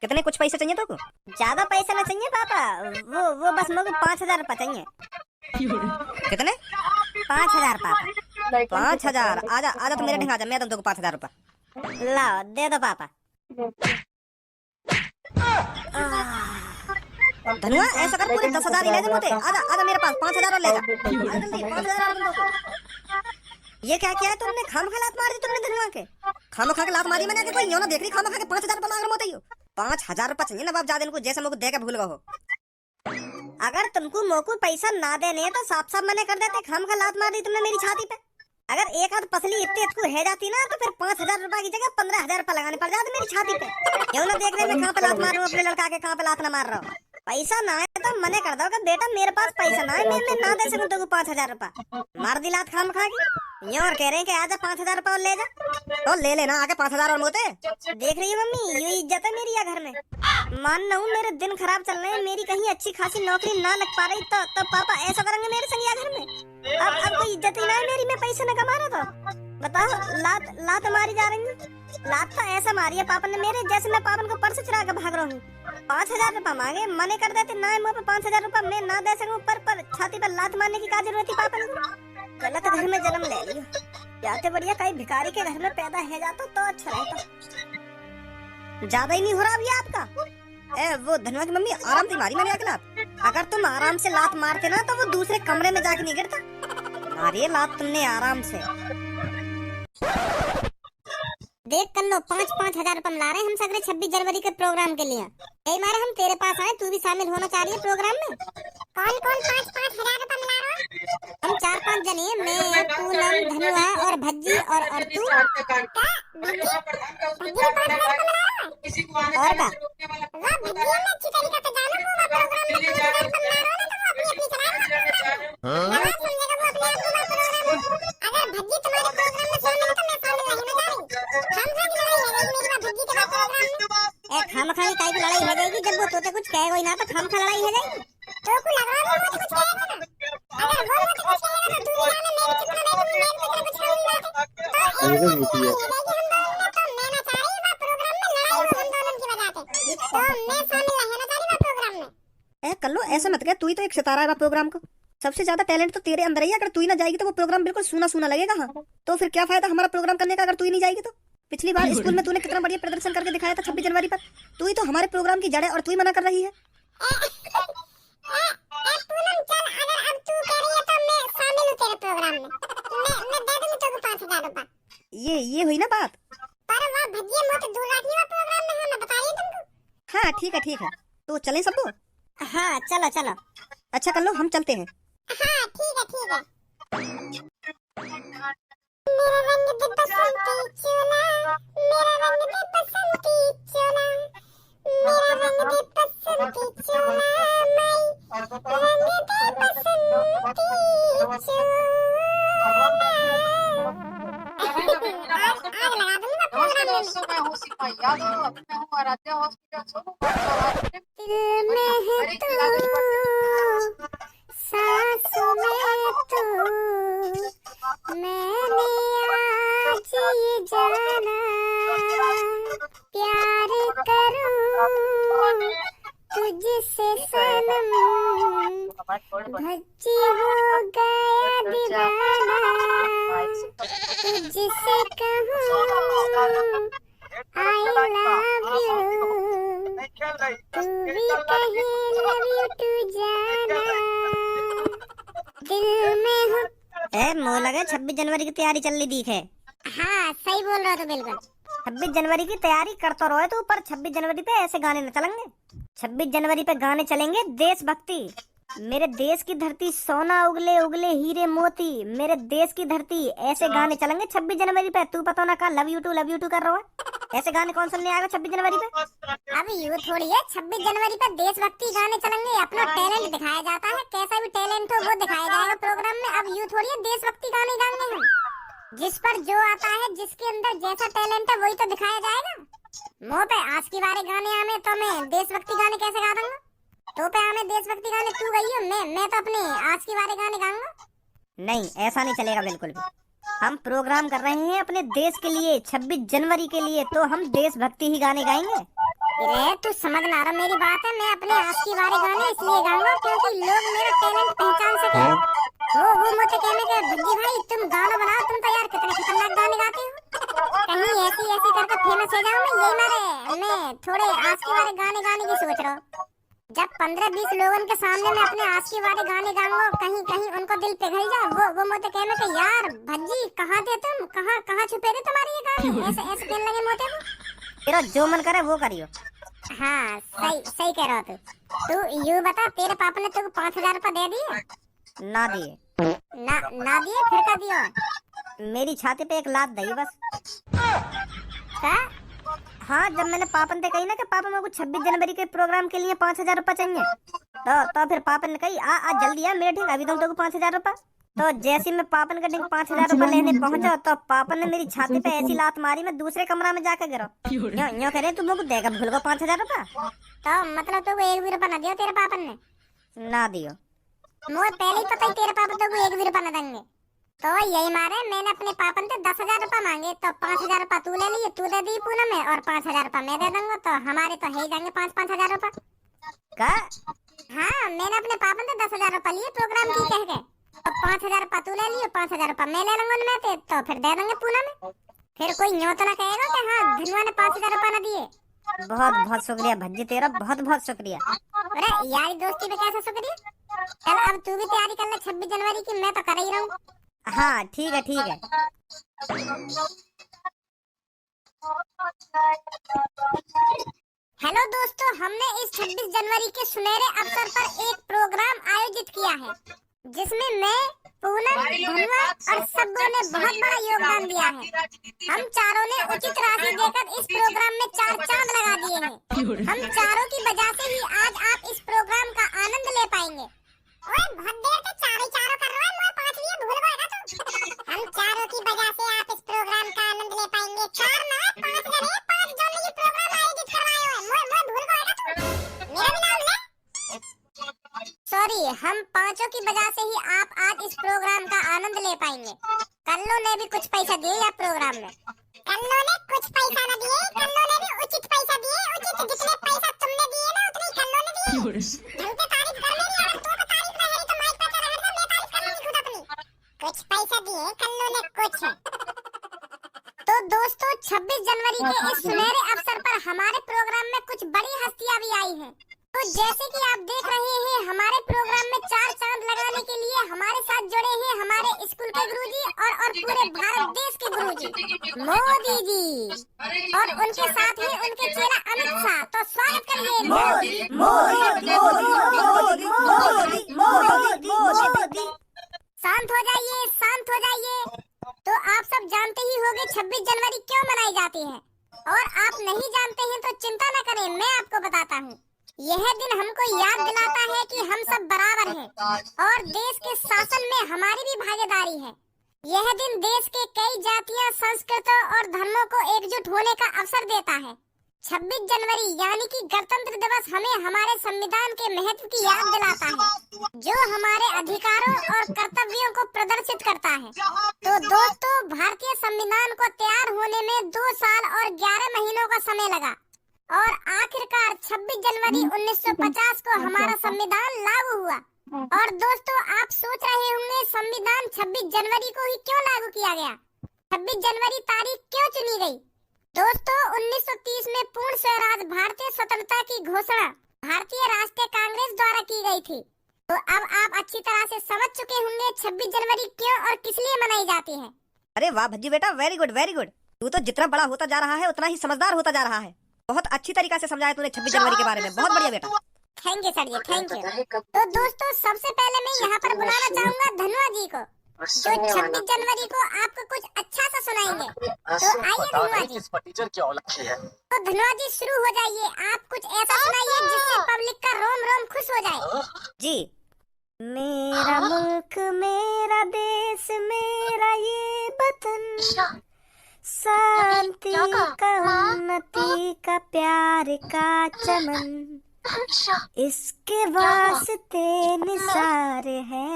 कितने कुछ पैसे चाहिए तो? ज्यादा पैसा ना चाहिए पापा, वो बस मेरे को 5,000 रुपये चाहिए। कितने? 5,000 पापा। 5,000? आजा आजा तो मेरे ढंग आजा, मैं दूँ तुमको 5,000 रुपये। लाओ दे दो पापा। धनुआ ऐसा कर, पूरे 10,000 ही ले जा मुझे। आजा आजा मेरे पास 5,000 और ले जा जल्दी। 5,000 ये क्या किया है तुमने? खामखा लात मार दी तुमने धनुआ के। खामखा के लात मारी मैंने, कोई यो ना देख रही। खामखा के 5,000 रुपये मांग रहे मोते। 5,000 रुपये चाहिए ना बाप, ज्यादा इनको जैसे मुझको दे के भूल गए हो। अगर तुमको मोको पैसा ना देने तो साफ साफ मना कर देते। खामखा लात मार दी तुमने मेरी छाती पे। अगर एक आध पसली इतने को है जाती ना तो फिर 5,000 रुपए की जगह 15,000 रुपए लगाने पड़ जाते मेरी छाती पे। क्यों ना देख रहे मैं कहाँ पे लात मार रहा हूँ अपने लड़का के, कहाँ पे लात ना मार रहा हूँ। पैसा ना है तो मने कर दो कि बेटा मेरे पास पैसा ना है, मैं ना दे सकूं तो 5,000 रुपए। मार दी लात खाम खा की। ये और कह रहे हैं कि आजा 5,000 रुपए और ले जा, तो ले लेना आके 5,000 और मोते। देख रही है मम्मी ये इज्जत है मेरी या घर में। मान ना हूँ मेरे दिन खराब चल रहे हैं, मेरी कहीं अच्छी खासी नौकरी ना लग पा रही तो पापा ऐसा करेंगे मेरे संग या घर में। अब कोई इज्जत ही ना है मेरी, मैं पैसे न कमा रहा था। बताओ लात मारी जा रही है। लात तो ऐसा मारी है पापा ने मेरे, जैसे मैं पापन को पर्स चुरा के भाग रहा हूँ। 5,000 रुपए मांगे, मने कर देते ना मुँह पे 5,000 रुपए मैं ना दे सकूं, पर छाती पर लात मारने की क्या जरूरत थी पापन को। गलत घर में जन्म ले लिया, जाते बढ़िया कहीं भिखारी के घर में पैदा है जाता तो अच्छा रहता। ज्यादा ही नहीं हो रहा अभी आपका? वो धनवा की मम्मी आराम से मारी मैंने लात। अगर तुम आराम से लात मारते ना तो वो दूसरे कमरे में जाके नहीं गिरता। मारिए लात तुमने आराम से। देख कर लो 5,000 रुपए मिला रहे हम सगरे 26 जनवरी के प्रोग्राम के लिए। कई मारे हम तेरे पास आए, तू भी शामिल होना चाह रही है प्रोग्राम में। कौन 5,000 रुपए मिला रहा है? हम 4-5 जने, मैं, पूनम, धनुआ और भज्जी और तू। और का खामखाली काई की लड़ाई हो जाएगी, जब वो तोते कुछ कहेगा ही ना तो खामखा लड़ाई हो जाएगी। तो को लग रहा है वो कुछ कहेगा ना, अगर वो कुछ कहेगा तो तू जाने मेरे चिपना देगी, मैं तो कुछ कहूंगा तो मैं ना चाह रही हूं प्रोग्राम में लड़ाई हो हम दोनों की वजह से, तो मैं शामिल रहना चाह रही हूं प्रोग्राम में। कल्लो ऐसा मत कह, तू ही तो एक सितारा है प्रोग्राम का। सबसे ज्यादा टैलेंट तो तेरे अंदर ही है। अगर तू ही ना जाएगी तो वो प्रोग्राम बिल्कुल सूना सूना लगेगा। हाँ तो फिर क्या फायदा हमारा प्रोग्राम करने का अगर तू ही नहीं जाएगी तो। पिछली बार स्कूल में तूने कितना बढ़िया प्रदर्शन करके दिखाया था 26 जनवरी पर। तू ही तो हमारे प्रोग्राम की जड़ है और तू ही मना कर रही है। पूनम चल, अगर अब तू कह रही है तो मैं शामिल हूं तेरे प्रोग्राम में। मैं दे दूंगी तेरे को 5,000 रुपए। ये हुई ना बात। पर वो भजिया मत दूर रखी वो प्रोग्राम में, मैं बता रही हूं तुमको। हाँ ठीक है तो चलें सबको। हाँ चलो। अच्छा कल्लो हम चलते हैं। हाँ ठीक है। मेरा रंग दे बसंती चोला, मेरा रंग दे बसंती चोला, मेरा रंग दे बसंती चोला, मैं रंग दे बसंती चोला। आग लगा दूंगा प्रोग्राम में। दिल में है तू, सांसों में तू, मैंने आज ये जाना, प्यार करूं तुझसे सनम, भज्जी हो गया दीवाना, तुझसे कहूं I love you, तू भी कहे love you तू जाना, दिल में हूँ। मुँह लगे 26 जनवरी की तैयारी चल रही दिख है। हाँ सही बोल रहा तो बिल्कुल। 26 जनवरी की तैयारी करता रहो तो पर 26 जनवरी पे ऐसे गाने न चलेंगे। 26 जनवरी पे गाने चलेंगे देशभक्ति। मेरे देश की धरती सोना उगले उगले हीरे मोती, मेरे देश की धरती, ऐसे गाने चलेंगे 26 जनवरी पे। तू पता ना का लव यू टू कर रहा है। ऐसे गाने कौन सुनने आएगा 26 जनवरी पे? अब यू थोड़ी है 26 जनवरी पे देशभक्ति गाने चलेंगे। अपना टैलेंट दिखाया जाता है, कैसा भी टैलेंट हो वो दिखाया जाएगा प्रोग्राम में। अब यू थोड़ी है देशभक्ति गाने गाएंगे हम। जिस पर जो आता है, जिसके अंदर जैसा टैलेंट है वही तो दिखाया जाएगा। मुँह पे आज की बारे गाने आने तो मैं देशभक्ति गाने कैसे गा दूंगा? तो पे आने देशभक्ति गाने तू गई हो, मैं तो अपने आज की बारे गाने गाऊंगा। नहीं ऐसा नहीं चलेगा बिल्कुल भी। हम प्रोग्राम कर रहे हैं अपने देश के लिए 26 जनवरी के लिए, तो हम देशभक्ति ही गाने गाएंगे। अरे तू समझ ना रहा मेरी बात है। मैं अपने आस की बारे गाने इसलिए गाऊंगा क्योंकि लोग मेरा टैलेंट पहचान सके। वो मुझे कहने के भज्जी भाई तुम गाना बनाओ, तुम तो यार कितने खतरनाक गाने गाते हो। कहीं ऐसी करके फेमस हो जाऊं मैं थोड़े आस की बारे गाने गाने की सोच रहा हूँ। जब 15-20 लोगों के सामने मैं अपने आस की बारे गाने गाऊंगा, कहीं उनको दिल पिघल जाए। वो मुझे कहने के यार भज्जी कहाँ थे तुम, कहाँ छुपे थे तुम्हारे ये गाने, ऐसे कहने लगे मोटे को। तेरा जो मन करे वो करियो। हाँ सही कह रहा हो तू यूं बता, तेरे पापा ने तुझको 5,000 रुपए दे दिए? ना दिए। ना दिए फिर क्या दिया? मेरी छाती पे एक लात दई बस। क्या? हाँ, जब मैंने पापन से कही ना कि पापा मेरे को 26 जनवरी के प्रोग्राम के लिए 5,000 रुपए चाहिए, तो फिर पापन ने कही आ जल्दी आ मेरे ठीक अभी दूं तेरे को 5,000 रुपए। तो जैसे मैं पापन का ठीक 5,000 रुपए लेने पहुंचा तो पापन ने मेरी छाती पे ऐसी लात मारी मैं दूसरे कमरा में जाकर गिरा। यूं कह रहे तुम लोग देगा भूल गो 5,000 रुपए। तो मतलब तुमको 1 भी रुपया ना दिया तेरे पापन ने? ना दियो। मुझे पहले ही पता ही तेरे पापा तुमको 1 भी रुपया ना देंगे। तो यही मारे मैंने अपने पापन से 10,000 रुपया मांगे, तो 5,000 रुपया तू ले लिए, तू दे दी पूनम में, और 5,000 रुपया मैं दे दूंगा, तो हमारे तो है ही जाएंगे 5,000 रुपया। का? हाँ, मैंने अपने पापन से 10,000 रुपया लिए प्रोग्राम की कह के, तो 5,000 रुपया तू ले लियो, 5,000 रुपया मैं ले लूंगा उनमें से, तो फिर दे देंगे पूनम में। फिर कोई यूं तो ना कहेगा कि हाँ धनवा ने 5,000 रुपया ना दिए। बहुत बहुत शुक्रिया भज्जी तेरा, बहुत बहुत शुक्रिया। अरे यारी दोस्ती में कैसा शुक्रिया। चल अब तू भी तैयारी कर ले 26 जनवरी की, मैं तो कर ही रहूं। हाँ ठीक है ठीक है। हेलो दोस्तों, हमने इस 26 जनवरी के सुनहरे अवसर पर एक प्रोग्राम आयोजित किया है जिसमें मैं, पूनम, धनवा और सब्बू ने बहुत बड़ा योगदान दिया है। हम चारों ने उचित राशि देकर इस प्रोग्राम में 4 चांद लगा दिए हैं। हम चारों की वजह से ही आज आप इस प्रोग्राम का आनंद ले पाएंगे। ओए बहुत देर से चारों कर रहा है, मैं 5वीं भूल गया ना तू। हम चारों की वजह से आप इस प्रोग्राम का आनंद ले पाएंगे। 4 ना 5 जने 5 जन ये प्रोग्राम आयोजित करवाए हुए। मैं भूल गया ना तू, मेरा भी नाम ले। सॉरी, हम पांचों की वजह से ही आप आज इस प्रोग्राम का आनंद ले पाएंगे। कल्लो ने भी कुछ पैसा दिए या प्रोग्राम में? कल्लो ने कुछ पैसा ना दिए, कल्लो ने भी उचित पैसा दिए। उचित जितने पैसा तुमने दिए ना उतने कल्लो ने दिए। ढंग से तारीफ कर मेरी, और तू तो तारीफ ना करी तो माइक पे चला कर, मैं तारीफ कर लूंगी खुद अपनी। कुछ पैसा दिए कल्लो ने कुछ। तो दोस्तों 26 जनवरी के इस सुनहरे अवसर पर हमारे प्रोग्राम में कुछ बड़ी हस्तियां भी आई हैं। तो जैसे कि आप देख रहे हैं, हमारे प्रोग्राम में 4 चांद लगाने के लिए हमारे साथ जुड़े हैं हमारे स्कूल के गुरुजी और पूरे भारत देश के गुरुजी मोदी जी, और उनके साथ ही उनके चेला अमित शाह। तो स्वागत करिए मोदी मोदी मोदी मोदी मोदी मोदी। शांत हो जाइए, शांत हो जाइए। तो आप सब जानते ही होंगे 26 जनवरी क्यों मनाई जाती है, और आप नहीं जानते हैं तो चिंता न करें, मैं आपको बताता हूँ। यह दिन हमको याद दिलाता है कि हम सब बराबर हैं और देश के शासन में हमारी भी भागीदारी है। यह दिन देश के कई जातियां, संस्कृतियों और धर्मों को एकजुट होने का अवसर देता है। 26 जनवरी यानी कि गणतंत्र दिवस हमें हमारे संविधान के महत्व की याद दिलाता है, जो हमारे अधिकारों और कर्तव्यों को प्रदर्शित करता है। तो दोस्तों, भारतीय संविधान को तैयार होने में 2 साल और 11 महीनों का समय लगा, और आखिरकार 26 जनवरी 1950 को हमारा संविधान लागू हुआ। और दोस्तों, आप सोच रहे होंगे संविधान 26 जनवरी को ही क्यों लागू किया गया, 26 जनवरी तारीख क्यों चुनी गई? दोस्तों, 1930 में पूर्ण स्वराज भारतीय स्वतंत्रता की घोषणा भारतीय राष्ट्रीय कांग्रेस द्वारा की गई थी। तो अब आप अच्छी तरह से समझ चुके होंगे 26 जनवरी क्यों और किस लिए मनाई जाती है। अरे वाह भज्जी बेटा, वेरी गुड वेरी गुड। तू तो जितना बड़ा होता जा रहा है उतना ही समझदार होता जा रहा है। बहुत अच्छी तरीका से समझाया तूने 26 जनवरी के बारे में, बहुत बढ़िया बेटा। Thank you sir ji, thank you. तो दोस्तों, सबसे पहले मैं यहाँ पर बुलाना चाहूंगा धनवा जी को, जो 26 जनवरी को आपको कुछ अच्छा सा सुनाएंगे। तो आइए धनवा जी। तो धनवा जी शुरू हो जाइए, आप कुछ ऐसा सुनाइए जिससे पब्लिक का रोम रोम खुश हो जाए। जी। मेरा मुल्क, मेरा देश, मेरा ये वतन, शांति का, उन्नति का, प्यार का चमन, इसके वास्ते निसार है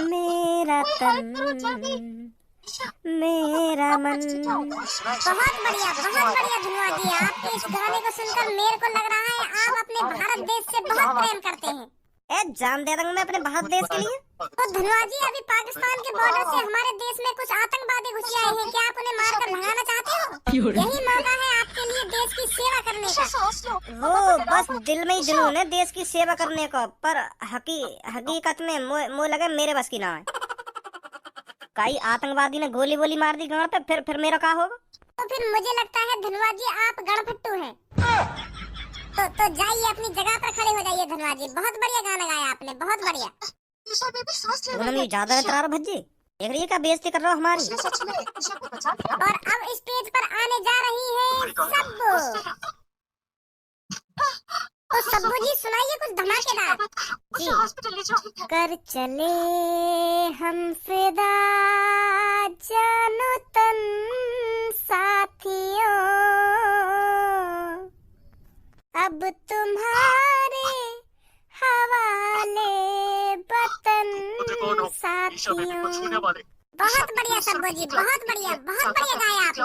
मेरा तन, मेरा मन। बहुत बढ़िया धनुआ जी। आपके इस गाने को सुनकर मेरे को लग रहा है आप अपने भारत देश से बहुत प्रेम करते हैं। ए जान दे दूंगा मैं अपने भारत देश के लिए। तो धनुआ जी, अभी पाकिस्तान के बॉर्डर से हमारे देश में कुछ आतंकवादी घुस आए हैं, क्या आप उन्हें मारकर भगाना चाहते हो? यही मौका है आपके लिए देश की सेवा करने का। वो बस दिल में ही जुनून है देश की सेवा करने का, पर हकीकत में मुझे लगे मेरे बस की ना है। कई आतंकवादी ने गोली बोली मार दी गांव पे, फिर मेरा क्या होगा? तो फिर मुझे लगता है धनुआ जी आप गड़फट्टू हैं। तो जाइए अपनी जगह पर खड़े हो जाइए धनुआ जी। बहुत बढ़िया गाना गाया आपने, बहुत बढ़िया। तुमने ज्यादा इतरार भज्जी देख रही है क्या बेइज्जती कर रहा हो हमारी। और अब स्टेज पर आने जा रही है सब्बू। तो सब्बू जी सुनाइए कुछ धमाकेदार। जी। कर चले हम फिदा जानो तन साथियों, अब तुम्हारे हवाले वतन साथियों। बहुत बढ़िया सब्बू जी, बहुत बढ़िया गाया आपने।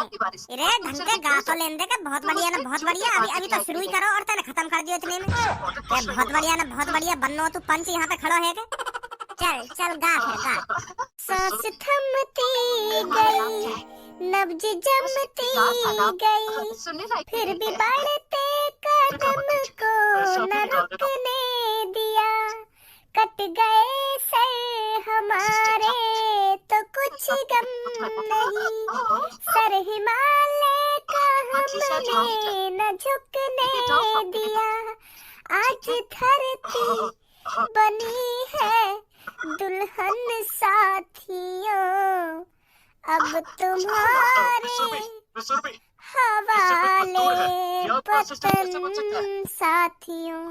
अरे ढंग के गा तो लेने दे के। बहुत बढ़िया ना, बहुत बढ़िया। अभी तो शुरू ही करो और तने खत्म कर दियो इतने में। क्या बहुत बढ़िया ना, बहुत बढ़िया। बन्नो तू पंच यहाँ पे खड़ा है के। चल गा फिर गा। सांस थमती गई, नब्ज जमती गई, फिर भी बढ़ते कदम को न रुकने दिया। कट गए सर हमारे तो कुछ गम नहीं, सर हिमालय का हमने न झुकने दिया। आज धरती बनी है दुल्हन साथियों, अब तुम्हारे हवाले वतन साथियों।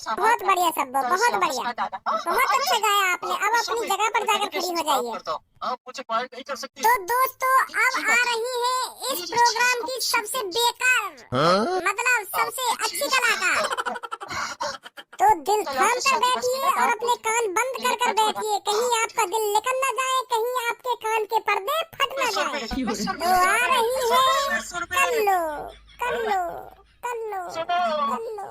बहुत बढ़िया सब, बहुत बढ़िया, बहुत अच्छा गाया आपने। अब अपनी जगह पर जाकर खड़ी हो जाइए। आप मुझे पार नहीं कर सकती। तो दोस्तों अब आ रही है इस प्रोग्राम की सबसे बेकार मतलब सबसे अच्छी कलाकार। तो दिल थाम कर बैठिए और अपने कान बंद कर बैठिए, कहीं आपका दिल निकल न जाए, कहीं आपके कान के पर्दे फट न जाए। तो आ रही है कल्लो कल्लो कल्लो कल्लो।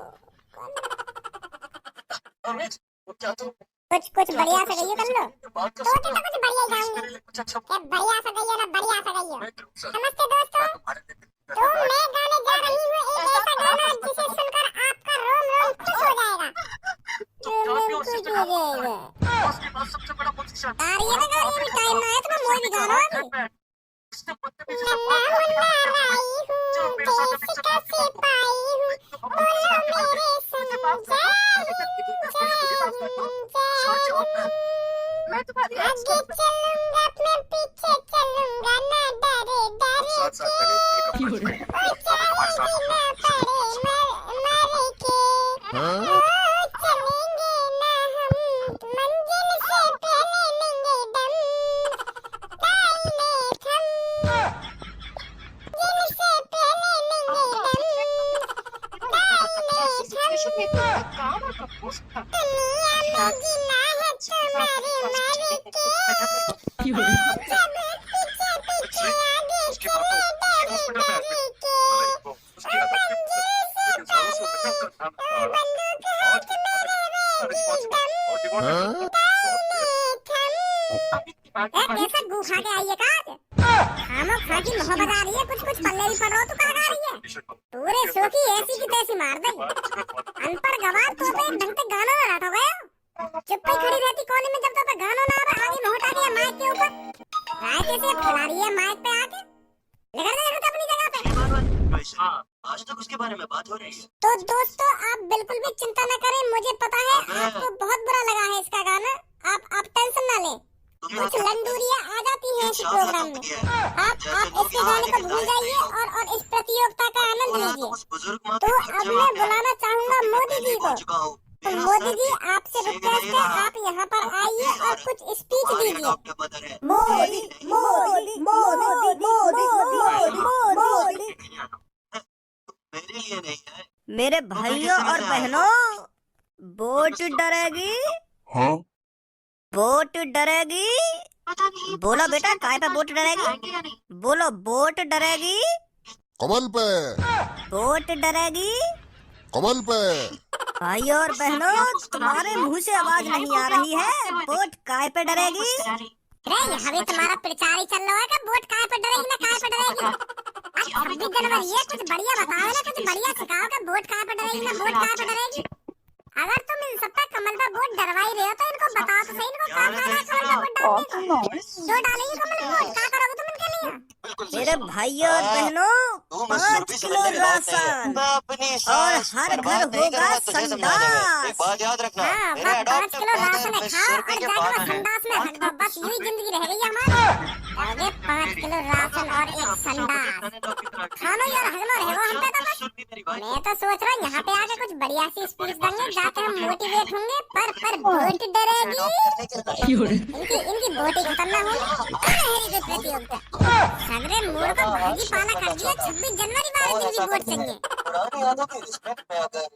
क्या तुम कुछ बढ़िया से गइयो कल्लो। बात कर तो सकते हो? कुछ बढ़िया गाऊंगी। मेरे लिए कुछ अच्छा ये बढ़िया से गइयो ना, बढ़िया से गइयो। मैं तुम से नमस्ते दोस्तों, तुम्हारे लिए तो मैं गाने जा रही हूँ एक ऐसा गाना जिसे सुनकर आपका रोम रोम खुश हो जाएगा। रोम रोम खुश हो जाएगा। उसके बाद सबसे बड़ा पोजीशन गाड़िए ना गाड़िए, टाइम ना है तो मैं मोई भी गा रहा हूँ। इसके पत्ते में मुन्ना मुन्ना राई हूँ, देश का सिपाही हूँ, बोलो मेरे संग मैं तुम्हारी आगे चलूंगा मैं पीछे चलूंगा, ना डरे डरे के, ओ चाहे ना पड़े मरे के, ओ चलेंगे ना हम मंजिल से पहले लेंगे दम, दाहिने थम दिल से पहले लेंगे दम, दाहिने थम दुनिया में गिना है तुम्हारे मरे के, जब पीछे पीछे आगे चले डरे डरे के, ओ मंजिल से पहले ओ बंदूक हाथ मेरे रहेगी दम, दाहिने थम। कैसा गुफा के आई है काज? खामो खा की मोहब्बत आ रही है, कुछ पल्ले भी पड़ रहा हो तो कहाँ गा रही है? पूरे शो की ऐसी की तैसी मार दई। अनपढ़ गवार तो पे ढंग से गाना ना रट हो गया। चुप ही खड़ी रहती कोने में जब तक गाना ना आवे, आगे में हटा दिया माइक के ऊपर। राय कैसे फैला रही है माइक पे आके? लेकर दे अपनी जगह पे। हाँ, आज तक उसके बारे में बात हो रही है। तो दोस्तों आप बिल्कुल भी चिंता न करें, मुझे पता है आपको बहुत बुरा लगा है इसका गाना। आप टेंशन ना लें, कुछ लंडूरियां आ जाती हैं इस प्रोग्राम में। आप इसके गाने को भूल जाइए और इस प्रतियोगिता का आनंद लीजिए। तो अब मैं बुलाना चाहूंगा मोदी जी को। तो मोदी जी आपसे रिक्वेस्ट है, आप यहाँ पर आइए और कुछ स्पीच दीजिए। मोदी मोदी मोदी मोदी मोदी। मेरे लिए नहीं है। मेरे भाइयों और बहनों, वोट डरेगी। हाँ बोट डरेगी। पता नहीं बोलो बेटा, काय पे बोट डरेगी? आएंगे या नहीं। बोलो, बोट डरेगी। कमल पे, बोट डरेगी। कमल पे। भाई और बहनों, तुम्हारे मुंह से आवाज नहीं आ रही है। बोट काय पे डरेगी? अरे यहाँ भी तुम्हारा प्रचार ही चल रहा है कि वोट काय पे डरेगी ना काय पे डरेगी। आज 26 जनवरी है, कुछ बढ़िया बताओ ना, कुछ बढ़िया सिखाओ कि वोट काय पे डरेगी ना वोट काय पे डरेगी। अगर तुम इन सब पे कमल पे वोट डरवा ही रहे हो तो इनको बताओ तो सही, इनको क्या फायदा है कमल पे वोट डालने का। जो डालेंगे कमल पे वोट, क्या करोगे तुम इनके लिए? मेरे भाई और बहनों, 5 किलो राशन और हर घर होगा संडास। एक बात याद रखना, हाँ, मेरे बस 5 अडॉप्ट किलो राशन में खाओ 100 और रुपए के जाके बाद बस संडास में हट दो, बस यही जिंदगी रह गई हमारी। आगे 5 किलो राशन और एक संडास खा लो यार, हगलो रहे हो हम पे तो बस। मैं तो सोच रहा हूँ यहाँ पे आके कुछ बढ़िया सी स्पीच देंगे, जाके हम मोटिवेट होंगे। पर वोट डरेगी, इनकी वोट ही खत्म ना होगी। प्रतियोगिता सगरे मोड़ को भाजी पाला कर दिया। 26 जनवरी वाले दिन भी वोट चाहिए। पुरानी यादों की रिस्पेक्ट में अगर